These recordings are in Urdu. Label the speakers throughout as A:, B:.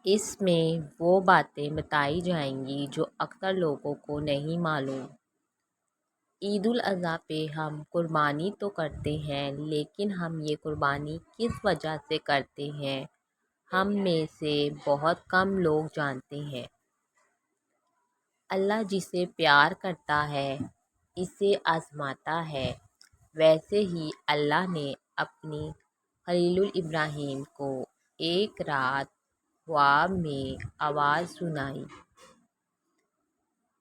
A: اس میں وہ باتیں بتائی جائیں گی جو اکثر لوگوں کو نہیں معلوم۔ عید الاضحیٰ پہ ہم قربانی تو کرتے ہیں، لیکن ہم یہ قربانی کس وجہ سے کرتے ہیں، ہم میں سے بہت کم لوگ جانتے ہیں۔ اللہ جسے پیار کرتا ہے اسے آزماتا ہے۔ ویسے ہی اللہ نے اپنی خلیل ابراہیم کو ایک رات خواب میں آواز سنائی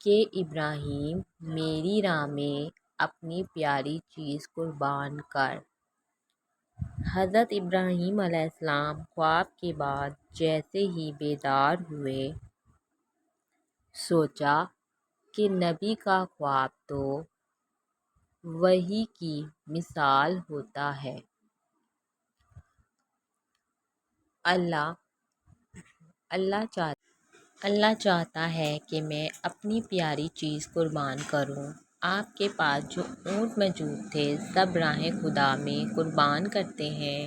A: کہ ابراہیم، میری راہ میں اپنی پیاری چیز قربان کر۔ حضرت ابراہیم علیہ السلام خواب کے بعد جیسے ہی بیدار ہوئے، سوچا کہ نبی کا خواب تو وحی کی مثال ہوتا ہے۔ اللہ چاہتا ہے کہ میں اپنی پیاری چیز قربان کروں۔ آپ کے پاس جو اونٹ موجود تھے سب راہ خدا میں قربان کرتے ہیں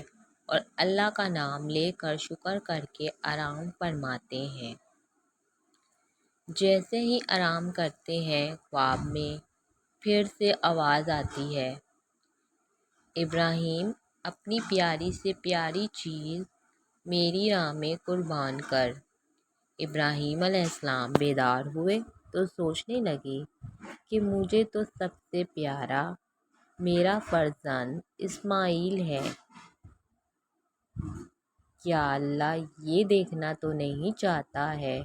A: اور اللہ کا نام لے کر شکر کر کے آرام فرماتے ہیں۔ جیسے ہی آرام کرتے ہیں خواب میں پھر سے آواز آتی ہے، ابراہیم، اپنی پیاری سے پیاری چیز میری راہ میں قربان کر۔ ابراہیم علیہ السلام بیدار ہوئے تو سوچنے لگے کہ مجھے تو سب سے پیارا میرا فرزند اسماعیل ہے۔ کیا اللہ یہ دیکھنا تو نہیں چاہتا ہے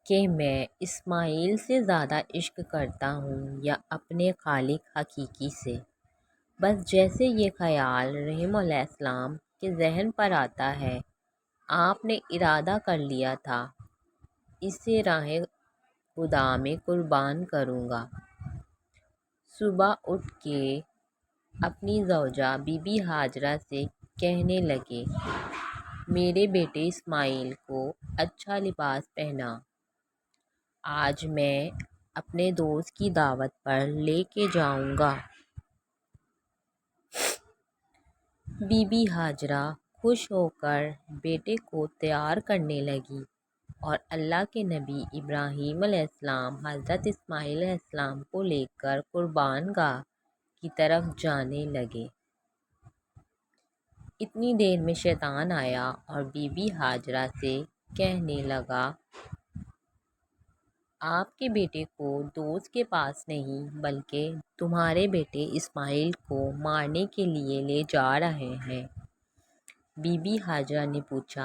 A: کہ میں اسماعیل سے زیادہ عشق کرتا ہوں یا اپنے خالق حقیقی سے؟ بس جیسے یہ خیال رحیم علیہ السلام کے ذہن پر آتا ہے، آپ نے ارادہ کر لیا تھا اسے راہ خدا میں قربان کروں گا۔ صبح اٹھ کے اپنی زوجہ بی بی ہاجرہ سے کہنے لگے، میرے بیٹے اسماعیل کو اچھا لباس پہنا، آج میں اپنے دوست کی دعوت پر لے کے جاؤں گا۔ بی بی ہاجرہ خوش ہو کر بیٹے کو تیار کرنے لگی اور اللہ کے نبی ابراہیم علیہ السلام حضرت اسماعیل علیہ السلام کو لے کر قربان گاہ کی طرف جانے لگے۔ اتنی دیر میں شیطان آیا اور بی بی ہاجرہ سے کہنے لگا، آپ کے بیٹے کو دوست کے پاس نہیں بلکہ تمہارے بیٹے اسماعیل کو مارنے کے لیے لے جا رہے ہیں۔ بی بی ہاجرہ نے پوچھا،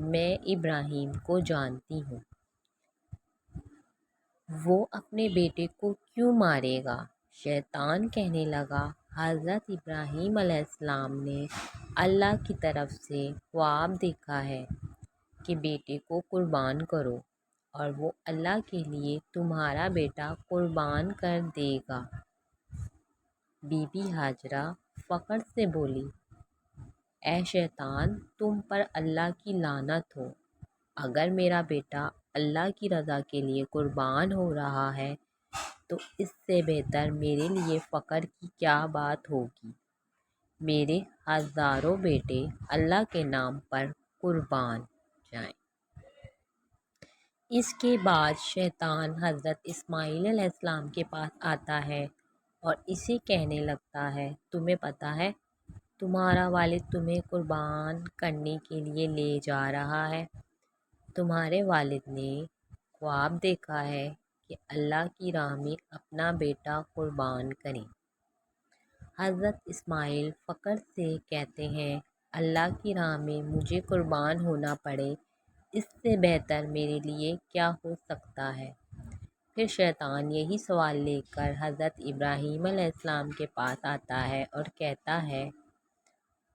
A: میں ابراہیم کو جانتی ہوں، وہ اپنے بیٹے کو کیوں مارے گا؟ شیطان کہنے لگا، حضرت ابراہیم علیہ السلام نے اللہ کی طرف سے خواب دیکھا ہے کہ بیٹے کو قربان کرو اور وہ اللہ کے لیے تمہارا بیٹا قربان کر دے گا۔ بی بی ہاجرہ فخر سے بولی، اے شیطان، تم پر اللہ کی لعنت ہو! اگر میرا بیٹا اللہ کی رضا کے لیے قربان ہو رہا ہے تو اس سے بہتر میرے لیے فخر کی کیا بات ہوگی۔ میرے ہزاروں بیٹے اللہ کے نام پر قربان جائیں۔ اس کے بعد شیطان حضرت اسماعیل علیہ السلام کے پاس آتا ہے اور اسے کہنے لگتا ہے، تمہیں پتہ ہے تمہارا والد تمہیں قربان کرنے کے لیے لے جا رہا ہے؟ تمہارے والد نے خواب دیکھا ہے کہ اللہ کی راہ میں اپنا بیٹا قربان کریں۔ حضرت اسماعیل فخر سے کہتے ہیں، اللہ کی راہ میں مجھے قربان ہونا پڑے اس سے بہتر میرے لیے کیا ہو سکتا ہے؟ پھر شیطان یہی سوال لے کر حضرت ابراہیم علیہ السلام کے پاس آتا ہے اور کہتا ہے،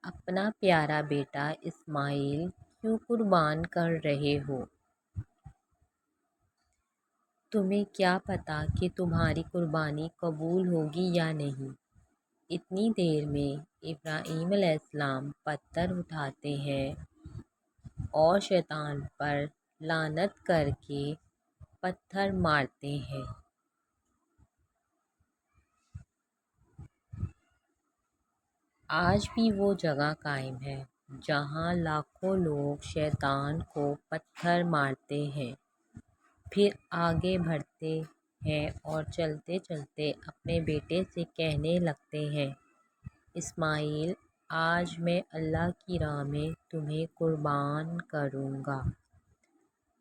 A: اپنا پیارا بیٹا اسماعیل کیوں قربان کر رہے ہو؟ تمہیں کیا پتہ کہ تمہاری قربانی قبول ہوگی یا نہیں؟ اتنی دیر میں ابراہیم علیہ السلام پتھر اٹھاتے ہیں اور شیطان پر لعنت کر کے پتھر مارتے ہیں۔ آج بھی وہ جگہ قائم ہے جہاں لاکھوں لوگ شیطان کو پتھر مارتے ہیں، پھر آگے بڑھتے ہیں اور چلتے چلتے اپنے بیٹے سے کہنے لگتے ہیں، اسماعیل، آج میں اللہ کی راہ میں تمہیں قربان کروں گا،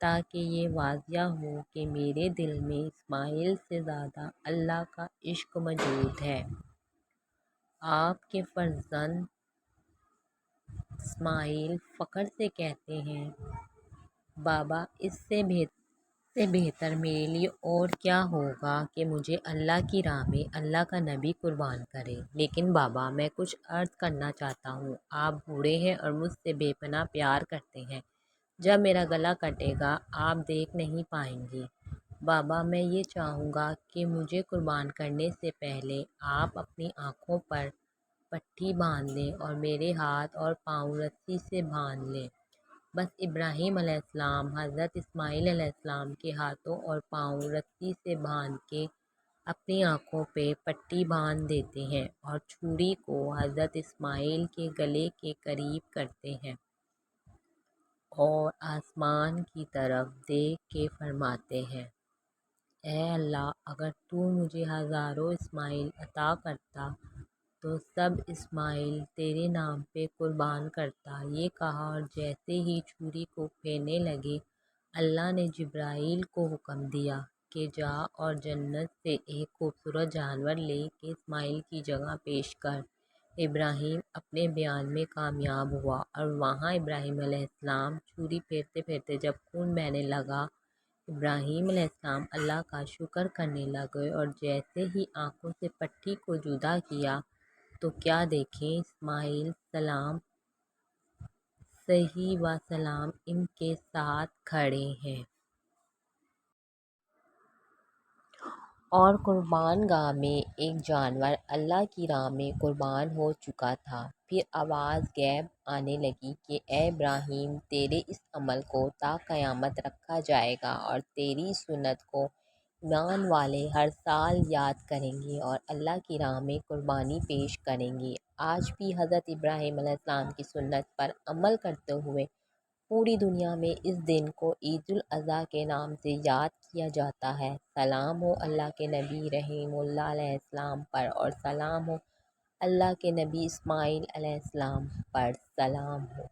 A: تاکہ یہ واضح ہو کہ میرے دل میں اسماعیل سے زیادہ اللہ کا عشق موجود ہے۔ آپ کے فرزند اسماعیل فخر سے کہتے ہیں، بابا، اس سے بہتر میرے لیے اور کیا ہوگا کہ مجھے اللہ کی راہ میں اللہ کا نبی قربان کرے۔ لیکن بابا، میں کچھ عرض کرنا چاہتا ہوں۔ آپ بوڑھے ہیں اور مجھ سے بے پناہ پیار کرتے ہیں۔ جب میرا گلا کٹے گا آپ دیکھ نہیں پائیں گے۔ بابا، میں یہ چاہوں گا کہ مجھے قربان کرنے سے پہلے آپ اپنی آنکھوں پر پٹی باندھ لیں اور میرے ہاتھ اور پاؤں رسی سے باندھ لیں۔ بس ابراہیم علیہ السلام حضرت اسماعیل علیہ السلام کے ہاتھوں اور پاؤں رسی سے باندھ کے اپنی آنکھوں پہ پٹی باندھ دیتے ہیں اور چھری کو حضرت اسماعیل کے گلے کے قریب کرتے ہیں اور آسمان کی طرف دیکھ کے فرماتے ہیں، اے اللہ، اگر تو مجھے ہزاروں اسماعیل عطا کرتا تو سب اسماعیل تیرے نام پہ قربان کرتا۔ یہ کہا اور جیسے ہی چھری کو پھیرنے لگے، اللہ نے جبرائیل کو حکم دیا کہ جا اور جنت سے ایک خوبصورت جانور لے کے اسماعیل کی جگہ پیش کر۔ ابراہیم اپنے بیان میں کامیاب ہوا اور وہاں ابراہیم علیہ السلام چھری پھیرتے پھیرتے جب خون بہنے لگا، ابراہیم علیہ السلام اللہ کا شکر کرنے لگے اور جیسے ہی آنکھوں سے پٹی کو جدا کیا تو کیا دیکھیں، اسماعیل سلام صحیح و سلام ان کے ساتھ کھڑے ہیں۔ اور قربان گاہ میں ایک جانور اللہ کی راہ میں قربان ہو چکا تھا۔ پھر آواز غیب آنے لگی کہ اے ابراہیم، تیرے اس عمل کو تا قیامت رکھا جائے گا اور تیری سنت کو ایمان والے ہر سال یاد کریں گے اور اللہ کی راہ میں قربانی پیش کریں گے۔ آج بھی حضرت ابراہیم علیہ السلام کی سنت پر عمل کرتے ہوئے پوری دنیا میں اس دن کو عید الاضحیٰ کے نام سے یاد کیا جاتا ہے۔ سلام ہو اللہ کے نبی رحیم اللہ علیہ السلام پر اور سلام ہو اللہ کے نبی اسماعیل علیہ السلام پر، سلام ہو۔